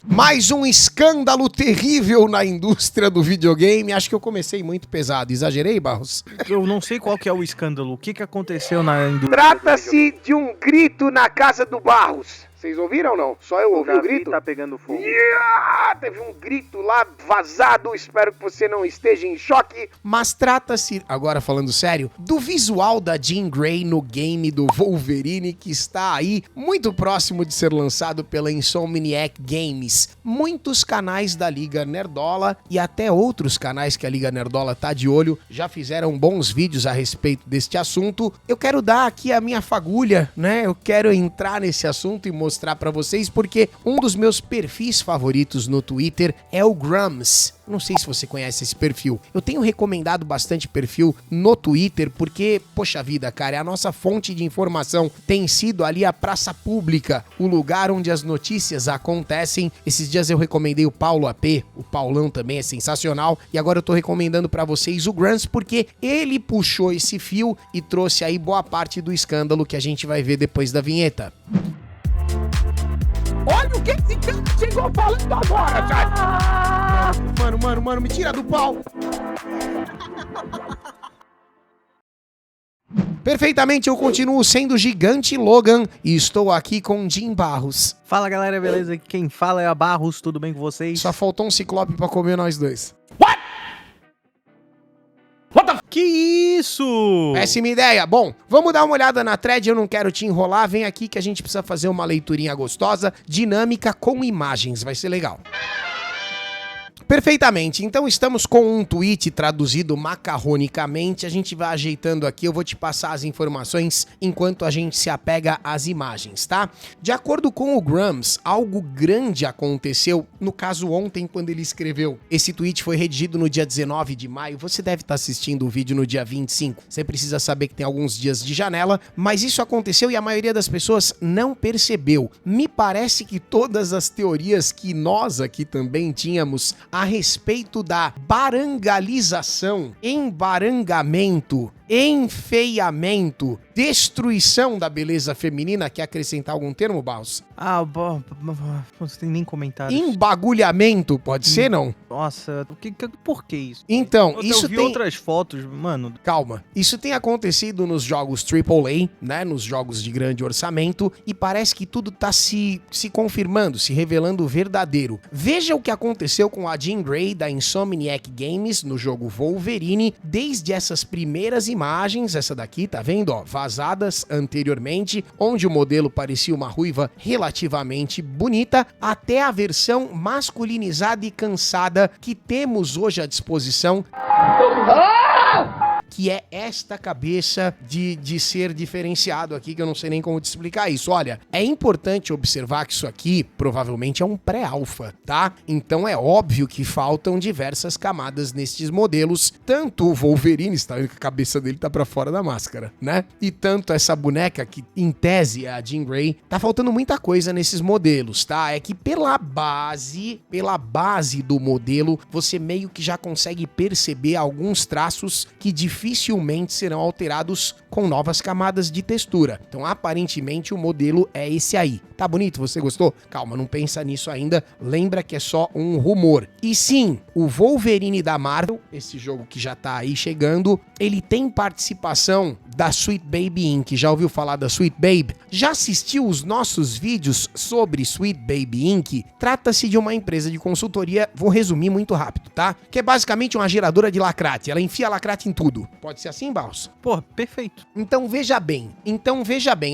Mais um escândalo terrível na indústria do videogame. Acho que eu comecei muito pesado. Exagerei, Barros? Eu não sei qual que é o escândalo. O que aconteceu na indústria? Trata-se de um grito na casa do Barros. Vocês ouviram ou não? Só eu ouvi o grito? Tá pegando fogo. Teve um grito lá vazado. Espero que você não esteja em choque. Mas trata-se, agora falando sério, do visual da Jean Grey no game do Wolverine, que está aí muito próximo de ser lançado pela Insomniac Games. Muitos canais da Liga Nerdola e até outros canais que a Liga Nerdola tá de olho já fizeram bons vídeos a respeito deste assunto. Eu quero dar aqui a minha fagulha, né? Eu quero entrar nesse assunto e mostrar pra vocês, porque um dos meus perfis favoritos no Twitter é o Grumps. Não sei se você conhece esse perfil. Eu tenho recomendado bastante perfil no Twitter porque, poxa vida, cara, é a nossa fonte de informação. Tem sido ali a praça pública, o lugar onde as notícias acontecem. Esses dias eu recomendei o Paulo AP, o Paulão também é sensacional. E agora eu tô recomendando pra vocês o Grumps porque ele puxou esse fio e trouxe aí boa parte do escândalo que a gente vai ver depois da vinheta. Olha o que esse cara chegou falando agora, cara. Mano, me tira do pau. Perfeitamente, eu continuo sendo Gigante Logan e estou aqui com Jim Barros. Fala galera, beleza? Quem fala é a Barros, tudo bem com vocês? Só faltou um ciclope pra comer nós dois. Que isso? Péssima ideia. Bom, vamos dar uma olhada na thread, eu não quero te enrolar. Vem aqui que a gente precisa fazer uma leiturinha gostosa, dinâmica, com imagens. Vai ser legal. Perfeitamente, então estamos com um tweet traduzido macarronicamente, a gente vai ajeitando aqui, eu vou te passar as informações enquanto a gente se apega às imagens, tá? De acordo com o Grumps, algo grande aconteceu, no caso ontem quando ele escreveu. Esse tweet foi redigido no dia 19 de maio, você deve estar assistindo o vídeo no dia 25, você precisa saber que tem alguns dias de janela, mas isso aconteceu e a maioria das pessoas não percebeu. Me parece que todas as teorias que nós aqui também tínhamos a respeito da barangalização, embarangamento, enfeiamento, destruição da beleza feminina, quer acrescentar algum termo, Baus? Não tem nem comentário. Embagulhamento, pode ser, não? Nossa, por que isso? Então, Eu isso vi tem... outras fotos, mano. Calma, isso tem acontecido nos jogos AAA, né, nos jogos de grande orçamento, e parece que tudo tá se confirmando, se revelando verdadeiro. Veja o que aconteceu com a Jean Grey da Insomniac Games no jogo Wolverine, desde essas primeiras imagens, essa daqui, tá vendo, ó, vazadas anteriormente, onde o modelo parecia uma ruiva relativamente bonita, até a versão masculinizada e cansada que temos hoje à disposição, que é esta cabeça de ser diferenciado aqui, que eu não sei nem como te explicar isso. Olha, é importante observar que isso aqui provavelmente é um pré-alfa, tá? Então é óbvio que faltam diversas camadas nestes modelos, tanto o Wolverine, está vendo que a cabeça dele tá pra fora da máscara, né? E tanto essa boneca, que em tese é a Jean Grey, tá faltando muita coisa nesses modelos, tá? É que pela base do modelo, você meio que já consegue perceber alguns traços que dificilmente serão alterados com novas camadas de textura. Então, aparentemente, o modelo é esse aí. Tá bonito? Você gostou? Calma, não pensa nisso ainda. Lembra que é só um rumor. E sim, o Wolverine da Marvel, esse jogo que já tá aí chegando, ele tem participação da Sweet Baby Inc. Já ouviu falar da Sweet Baby? Já assistiu os nossos vídeos sobre Sweet Baby Inc? Trata-se de uma empresa de consultoria, vou resumir muito rápido, tá? Que é basicamente uma geradora de lacrate. Ela enfia lacrate em tudo. Pode ser assim, Baus? Pô, perfeito. Então veja bem,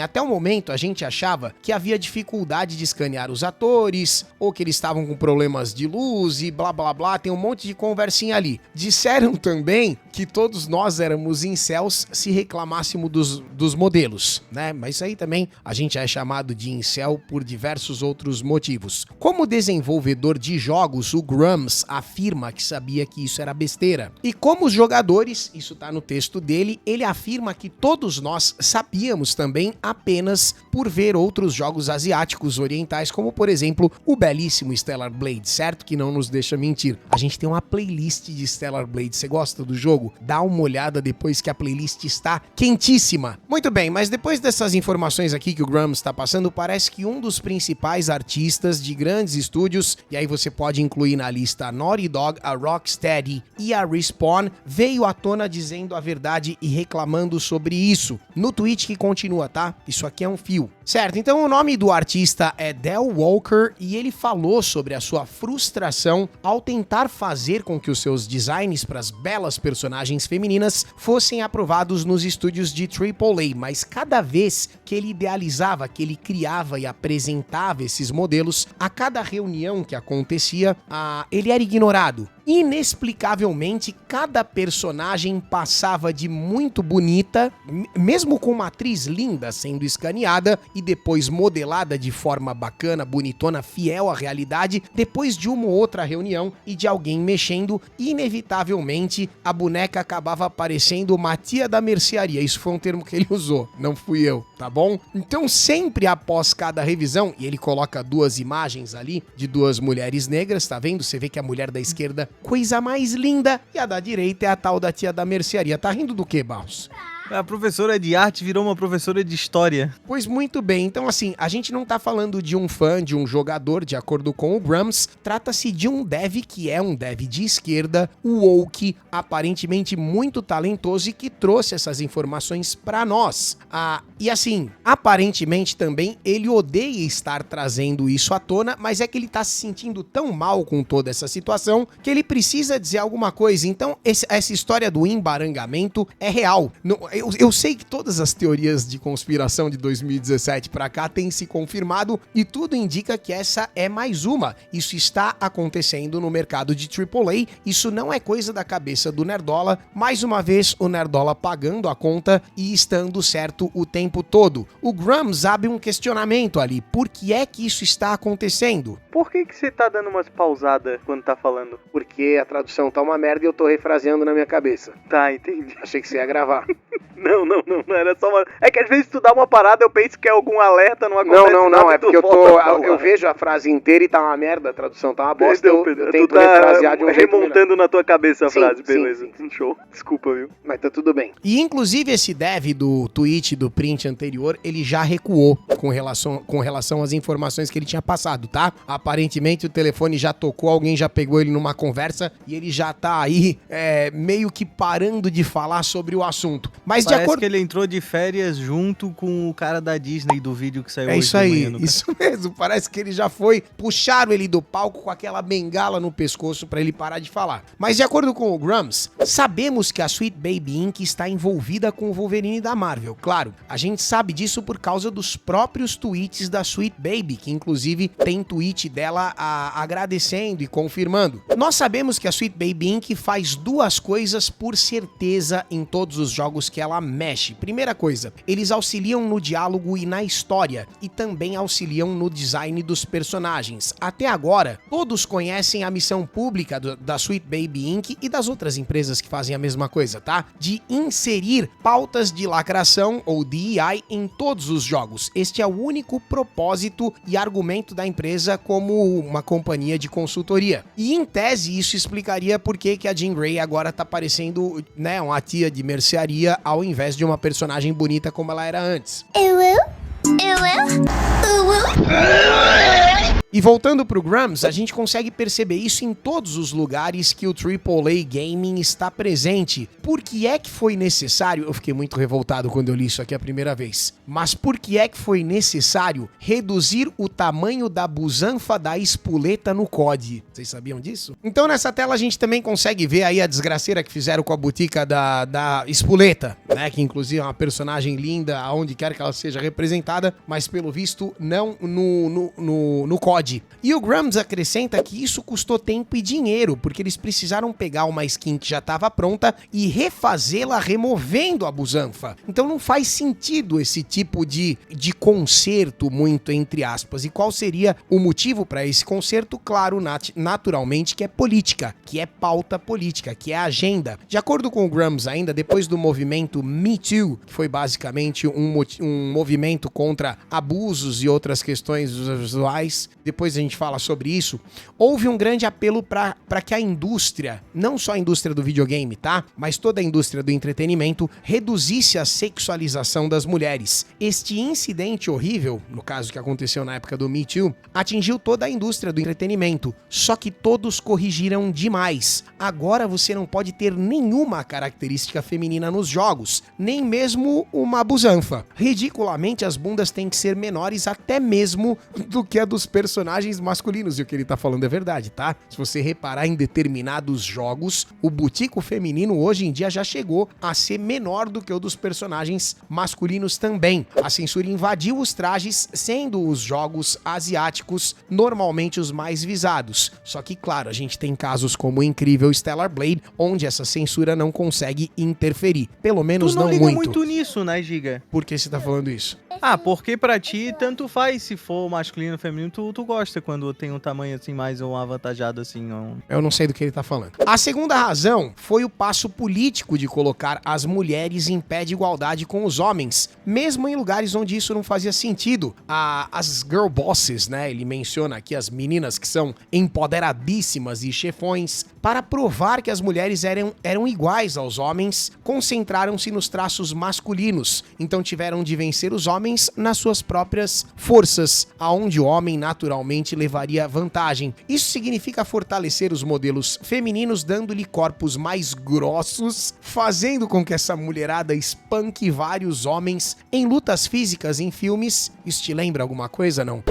até o momento a gente achava que havia dificuldade de escanear os atores, ou que eles estavam com problemas de luz e blá blá blá, tem um monte de conversinha ali. Disseram também que todos nós éramos incels se reclamássemos dos modelos, né? Mas isso aí também a gente é chamado de incel por diversos outros motivos. Como desenvolvedor de jogos, o Grumps afirma que sabia que isso era besteira. E como os jogadores, isso tá tá no texto dele, ele afirma que todos nós sabíamos também apenas por ver outros jogos asiáticos orientais, como por exemplo o belíssimo Stellar Blade, certo? Que não nos deixa mentir. A gente tem uma playlist de Stellar Blade, você gosta do jogo? Dá uma olhada depois que a playlist está quentíssima. Muito bem, mas depois dessas informações aqui que o Grumps está passando, parece que um dos principais artistas de grandes estúdios, e aí você pode incluir na lista a Naughty Dog, a Rocksteady e a Respawn, veio à tona dizendo a verdade e reclamando sobre isso. No tweet que continua, tá? Isso aqui é um fio. Certo, então o nome do artista é Del Walker e ele falou sobre a sua frustração ao tentar fazer com que os seus designs para as belas personagens femininas fossem aprovados nos estúdios de AAA, mas cada vez que ele idealizava, que ele criava e apresentava esses modelos, a cada reunião que acontecia, ele era ignorado. Inexplicavelmente, cada personagem passava de muito bonita, mesmo com uma atriz linda sendo escaneada e depois modelada de forma bacana, bonitona, fiel à realidade, depois de uma ou outra reunião e de alguém mexendo, inevitavelmente a boneca acabava parecendo uma tia da mercearia. Isso foi um termo que ele usou, não fui eu, tá bom? Então sempre após cada revisão, e ele coloca duas imagens ali de duas mulheres negras, tá vendo? Você vê que a mulher da esquerda, coisa mais linda, e a da direita é a tal da tia da mercearia. Tá rindo do quê, Barros? A professora de arte virou uma professora de história. Pois muito bem, então assim, a gente não tá falando de um fã, de um jogador, de acordo com o Grumps, trata-se de um dev que é um dev de esquerda, o woke, aparentemente muito talentoso e que trouxe essas informações pra nós. E assim, aparentemente também ele odeia estar trazendo isso à tona, mas é que ele tá se sentindo tão mal com toda essa situação que ele precisa dizer alguma coisa. Então essa história do embarangamento é real. Eu sei que todas as teorias de conspiração de 2017 pra cá têm se confirmado e tudo indica que essa é mais uma. Isso está acontecendo no mercado de AAA, isso não é coisa da cabeça do Nerdola. Mais uma vez, o Nerdola pagando a conta e estando certo o tempo todo. O Grumps abre um questionamento ali. Por que é que isso está acontecendo? Por que você tá dando umas pausadas quando tá falando? Porque a tradução tá uma merda e eu tô refraseando na minha cabeça. Tá, entendi. Achei que você ia gravar. Não era só uma... É que às vezes tu dá uma parada, eu penso que é algum alerta, não acontece nada. Não, é porque eu vejo a frase inteira e tá uma merda, a tradução tá uma bosta, eu tento tu tá refrasear de um jeito remontando melhor. na tua cabeça a Sim, frase, sim, beleza. sim. Show, desculpa, viu? Mas tá tudo bem. E inclusive esse dev do tweet do print anterior, ele já recuou com relação às informações que ele tinha passado, tá? Aparentemente o telefone já tocou, alguém já pegou ele numa conversa e ele já tá aí meio que parando de falar sobre o assunto. Mas Parece de acordo... que ele entrou de férias junto com o cara da Disney do vídeo que saiu É hoje isso de aí, manhã no isso mesmo. Parece que ele já foi, puxaram ele do palco com aquela bengala no pescoço pra ele parar de falar. Mas de acordo com o Grumps, sabemos que a Sweet Baby Inc. está envolvida com o Wolverine da Marvel. Claro, a gente sabe disso por causa dos próprios tweets da Sweet Baby, que inclusive tem tweet dela agradecendo e confirmando. Nós sabemos que a Sweet Baby Inc. faz duas coisas por certeza em todos os jogos que ela mexe. Primeira coisa, eles auxiliam no diálogo e na história, e também auxiliam no design dos personagens. Até agora, todos conhecem a missão pública da Sweet Baby Inc. e das outras empresas que fazem a mesma coisa, tá? De inserir pautas de lacração ou DEI em todos os jogos. Este é o único propósito e argumento da empresa como uma companhia de consultoria. E em tese, isso explicaria por que a Jean Grey agora tá parecendo, né, uma tia de mercearia ao invés de uma personagem bonita como ela era antes. E voltando pro Grumps, a gente consegue perceber isso em todos os lugares que o AAA Gaming está presente. Por que é que foi necessário? Eu fiquei muito revoltado quando eu li isso aqui a primeira vez. Mas por que é que foi necessário reduzir o tamanho da busanfa da espoleta no COD? Vocês sabiam disso? Então nessa tela a gente também consegue ver aí a desgraceira que fizeram com a botica da espoleta, né? Que inclusive é uma personagem linda, aonde quer que ela seja representada, mas pelo visto não no COD. mod. E o Grumps acrescenta que isso custou tempo e dinheiro, porque eles precisaram pegar uma skin que já estava pronta e refazê-la removendo a busanfa. Então não faz sentido esse tipo de conserto, muito entre aspas. E qual seria o motivo para esse conserto? Claro, naturalmente, que é política, que é pauta política, que é agenda. De acordo com o Grumps ainda, depois do movimento Me Too, que foi basicamente um movimento contra abusos e outras questões visuais, depois a gente fala sobre isso, houve um grande apelo para que a indústria, não só a indústria do videogame, tá? Mas toda a indústria do entretenimento, reduzisse a sexualização das mulheres. Este incidente horrível, no caso que aconteceu na época do Me Too, atingiu toda a indústria do entretenimento, só que todos corrigiram demais. Agora você não pode ter nenhuma característica feminina nos jogos, nem mesmo uma busanfa. Ridiculamente, as bundas têm que ser menores até mesmo do que a dos personagens masculinos, e o que ele tá falando é verdade, tá? Se você reparar em determinados jogos, o butico feminino hoje em dia já chegou a ser menor do que o dos personagens masculinos também. A censura invadiu os trajes, sendo os jogos asiáticos normalmente os mais visados. Só que, claro, a gente tem casos como o incrível Stellar Blade, onde essa censura não consegue interferir. Pelo menos não muito. Tu não liga muito nisso, né, Giga? Por que você tá falando isso? Ah, porque pra ti, tanto faz se for masculino ou feminino, tu gosta quando tem um tamanho assim, mais ou avantajado assim. Ou... Eu não sei do que ele tá falando. A segunda razão foi o passo político de colocar as mulheres em pé de igualdade com os homens, mesmo em lugares onde isso não fazia sentido. As girl bosses, né, ele menciona aqui as meninas que são empoderadíssimas e chefões, para provar que as mulheres eram iguais aos homens, concentraram-se nos traços masculinos, então tiveram de vencer os homens nas suas próprias forças, aonde o homem naturalmente levaria vantagem. Isso significa fortalecer os modelos femininos, dando-lhe corpos mais grossos, fazendo com que essa mulherada espanque vários homens em lutas físicas em filmes. Isso te lembra alguma coisa, não?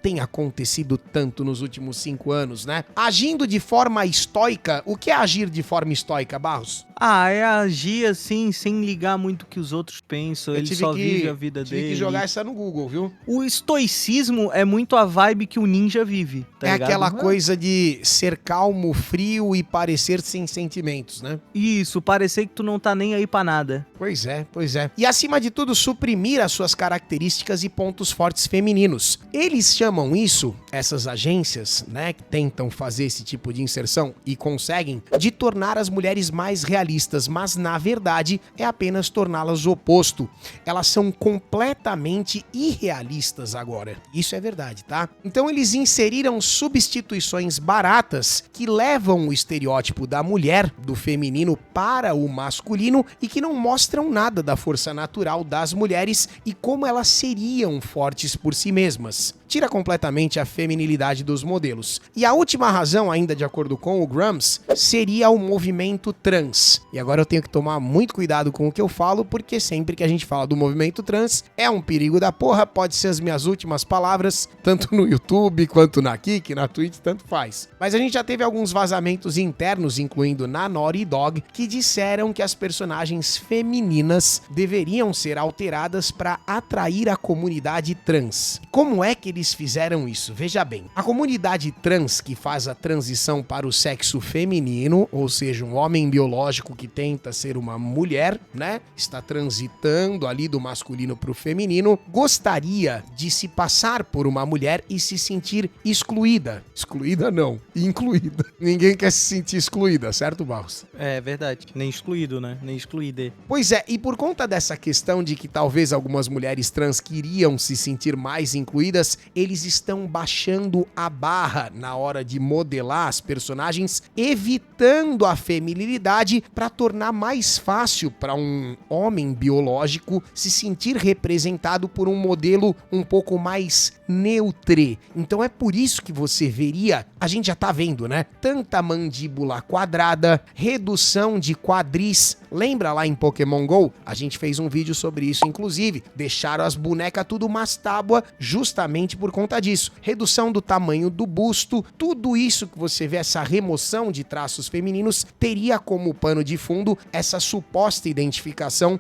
Tem acontecido tanto nos últimos 5 anos, né? Agindo de forma estoica. O que é agir de forma estoica, Barros? Ah, é agir assim, sem ligar muito o que os outros pensam, ele só vive a vida dele. Tive que jogar essa no Google, viu? O estoicismo é muito a vibe que o ninja vive, tá ligado? Aquela coisa de ser calmo, frio e parecer sem sentimentos, né? Isso, parecer que tu não tá nem aí pra nada. Pois é, pois é. E acima de tudo, suprimir as suas características e pontos fortes femininos. Eles chamam isso, essas agências, né, que tentam fazer esse tipo de inserção e conseguem, de tornar as mulheres mais realistas, mas na verdade é apenas torná-las o oposto. Elas são completamente irrealistas agora. Isso é verdade, tá? Então eles inseriram substituições baratas que levam o estereótipo da mulher, do feminino, para o masculino e que não mostram nada da força natural das mulheres e como elas seriam fortes por si mesmas. Tira completamente a feminilidade dos modelos. E a última razão, ainda de acordo com o Grumps, seria o movimento trans. E agora eu tenho que tomar muito cuidado com o que eu falo, porque sempre que a gente fala do movimento trans, é um perigo da porra, pode ser as minhas últimas palavras, tanto no YouTube, quanto na Kik, na Twitch, tanto faz. Mas a gente já teve alguns vazamentos internos, incluindo na Naughty Dog, que disseram que as personagens femininas deveriam ser alteradas para atrair a comunidade trans. Como é que eles fizeram isso? Veja bem, a comunidade trans que faz a transição para o sexo feminino, ou seja, um homem biológico que tenta ser uma mulher, né? Está transitando ali do masculino para o feminino, gostaria de se passar por uma mulher e se sentir excluída. Excluída não, incluída. Ninguém quer se sentir excluída, certo, Barros? É verdade, nem excluído, né? Nem excluída. Pois é, e por conta dessa questão de que talvez algumas mulheres trans queriam se sentir mais incluídas, eles estão baixando a barra na hora de modelar as personagens, evitando a feminilidade para tornar mais fácil para um homem biológico se sentir representado por um modelo um pouco mais neutre. Então é por isso que você veria, a gente já tá vendo, né? Tanta mandíbula quadrada, redução de quadris. Lembra lá em Pokémon GO? A gente fez um vídeo sobre isso, inclusive. Deixaram as bonecas tudo umas tábuas justamente por conta disso. Redução do tamanho do busto, tudo isso que você vê, essa remoção de traços femininos, teria como pano de fundo essa suposta identificação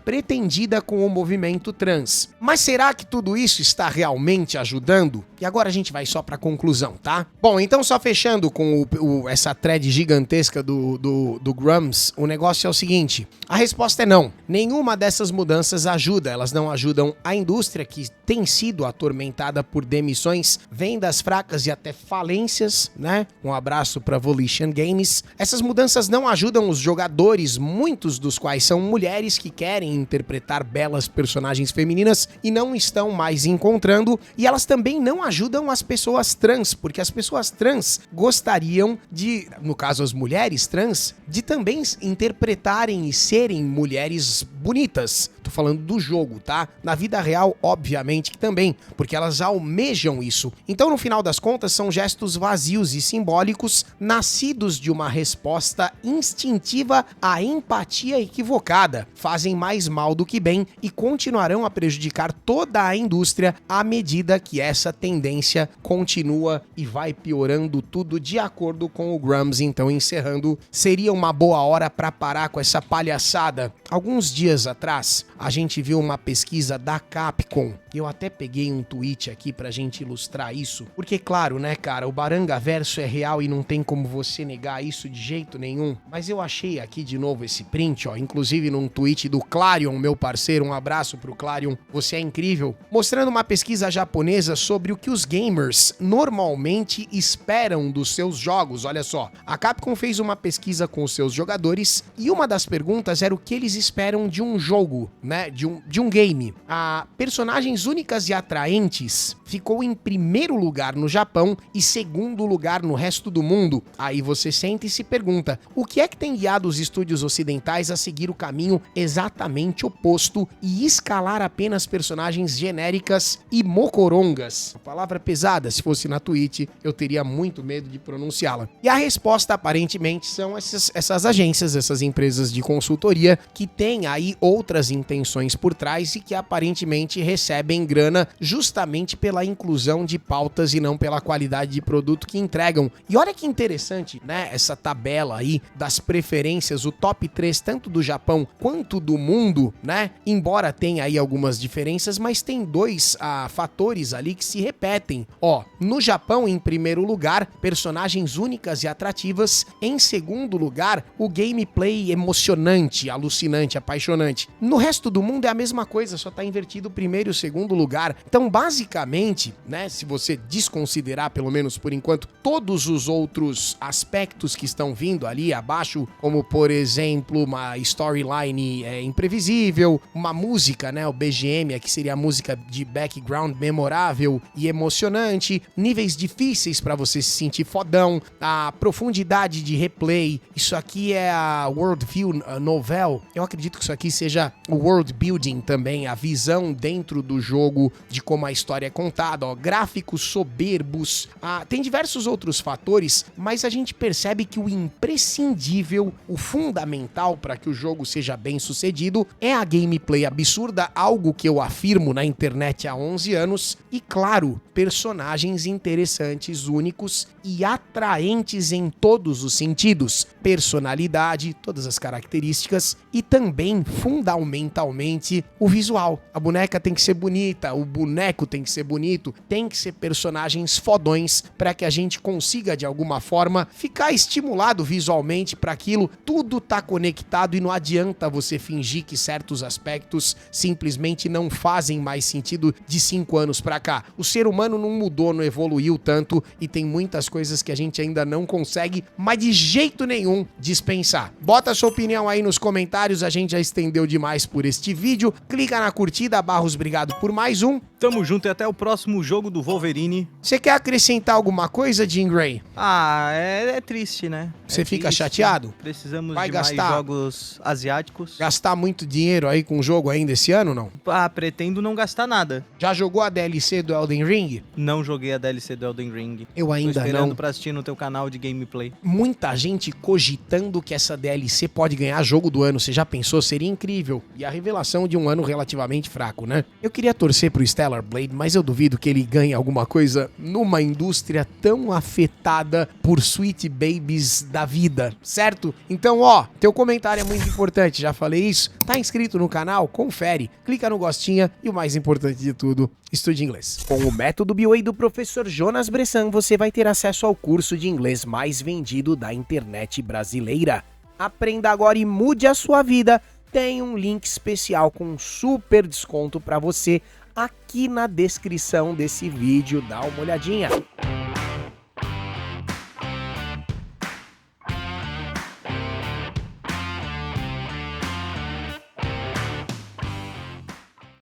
pretendida com o movimento trans. Mas será que tudo isso está realmente ajudando? E agora a gente vai só pra conclusão, tá? Bom, então só fechando com essa thread gigantesca do Grumps, o negócio é o seguinte, a resposta é não. Nenhuma dessas mudanças ajuda, elas não ajudam a indústria, que tem sido atormentada por demissões, vendas fracas e até falências, né? Um abraço pra Volition Games. Essas mudanças não ajudam os jogadores, muitos dos quais são mulheres que querem interpretar belas personagens femininas e não estão mais encontrando, e elas também não ajudam as pessoas trans, porque as pessoas trans gostariam de, no caso as mulheres trans, de também interpretarem e serem mulheres bonitas. Tô falando do jogo, tá? Na vida real, obviamente que também, porque elas almejam isso. Então, no final das contas, são gestos vazios e simbólicos, nascidos de uma resposta instintiva à empatia equivocada. Fazem mais mal do que bem e continuarão a prejudicar toda a indústria à medida que essa tendência continua e vai piorando tudo, de acordo com o Grumps. Então, encerrando, seria uma boa hora para parar com essa palhaçada. Alguns dias atrás, a gente viu uma pesquisa da Capcom. Eu até peguei um tweet aqui pra gente ilustrar isso. Porque, claro, né, cara, o Barangaverso é real e não tem como você negar isso de jeito nenhum. Mas eu achei aqui de novo esse print, ó, inclusive num tweet do Clarion, meu parceiro, um abraço pro Clarion, você é incrível, mostrando uma pesquisa japonesa sobre o que os gamers normalmente esperam dos seus jogos. Olha só, a Capcom fez uma pesquisa com os seus jogadores e uma das perguntas era o que eles esperam de um jogo, né, de um game. A personagens únicas e atraentes ficou em primeiro lugar no Japão e segundo lugar no resto do mundo. Aí você sente e se pergunta, o que é que tem guiado os estúdios ocidentais a seguir o caminho exatamente oposto e escalar apenas personagens genéricas e mocorongas? A palavra pesada, se fosse na Twitch, eu teria muito medo de pronunciá-la. E a resposta, aparentemente, são essas agências, essas empresas de consultoria que têm aí outras intenções por trás e que aparentemente recebem grana justamente pela inclusão de pautas e não pela qualidade de produto que entregam. E olha que interessante, né, essa tabela aí das preferências, o top 3 tanto do Japão quanto do mundo, né, embora tenha aí algumas diferenças, mas tem dois fatores ali que se repetem. Ó, no Japão, em primeiro lugar, personagens únicas e atrativas. Em segundo lugar, o gameplay emocionante, alucinante, apaixonante. No resto do mundo é a mesma coisa, só tá invertido o primeiro e o segundo lugar. Então, basicamente, né, se você desconsiderar, pelo menos por enquanto, todos os outros aspectos que estão vindo ali abaixo, como, por exemplo, uma storyline imprevisível, uma música, né, o BGM, que seria a música de background memorável e emocionante, níveis difíceis para você se sentir fodão, a profundidade de replay, isso aqui é a Worldview Novel, eu acredito que isso aqui seja o World Building também, a visão dentro do jogo de como a história é contada, ó, gráficos soberbos, tem diversos outros fatores, mas a gente percebe que o imprescindível, o fundamental para que o jogo seja bem sucedido é a gameplay absurda, algo que eu afirmo na internet há 11 anos, e claro, personagens interessantes, únicos e atraentes em todos os sentidos, personalidade, todas as características e também, fundamentalmente, o visual. A boneca tem que ser bonita, o boneco tem que ser bonito, tem que ser personagens fodões para que a gente consiga, de alguma forma, ficar estimulado visualmente para aquilo. Tudo tá conectado e não adianta você fingir que certos aspectos simplesmente não fazem mais sentido de 5 anos para cá. O ser humano não mudou, não evoluiu tanto e tem muitas coisas que a gente ainda não consegue, mas de jeito nenhum, dispensar. Bota a sua opinião aí nos comentários, a gente já estendeu demais por este vídeo. Clica na curtida, Barros, obrigado por mais um. Tamo junto e até o próximo jogo do Wolverine. Você quer acrescentar alguma coisa, Jean Grey? É triste, né? Você fica triste. chateado? Precisamos Vai de gastar, mais jogos asiáticos. Gastar muito dinheiro aí com o jogo ainda esse ano, não? Pretendo não gastar nada. Já jogou a DLC do Elden Ring? Não joguei a DLC do Elden Ring. Eu ainda Tô esperando não. pra assistir no teu canal de gameplay. Muita gente cogitando que essa DLC pode ganhar jogo do ano. Você já pensou? Seria incrível. E a revelação de um ano relativamente fraco, né? Eu queria torcer pro Stellar Blade, mas eu duvido que ele ganhe alguma coisa numa indústria tão afetada por sweet babies da vida, certo? Então, ó, teu comentário é muito importante, já falei isso. Tá inscrito no canal? Confere, clica no gostinha e o mais importante de tudo, estude inglês. Com o método BOA do professor Jonas Bressan, você vai ter acesso ao curso de inglês mais vendido da internet brasileira. Aprenda agora e mude a sua vida. Tem um link especial com um super desconto para você aqui na descrição desse vídeo. Dá uma olhadinha.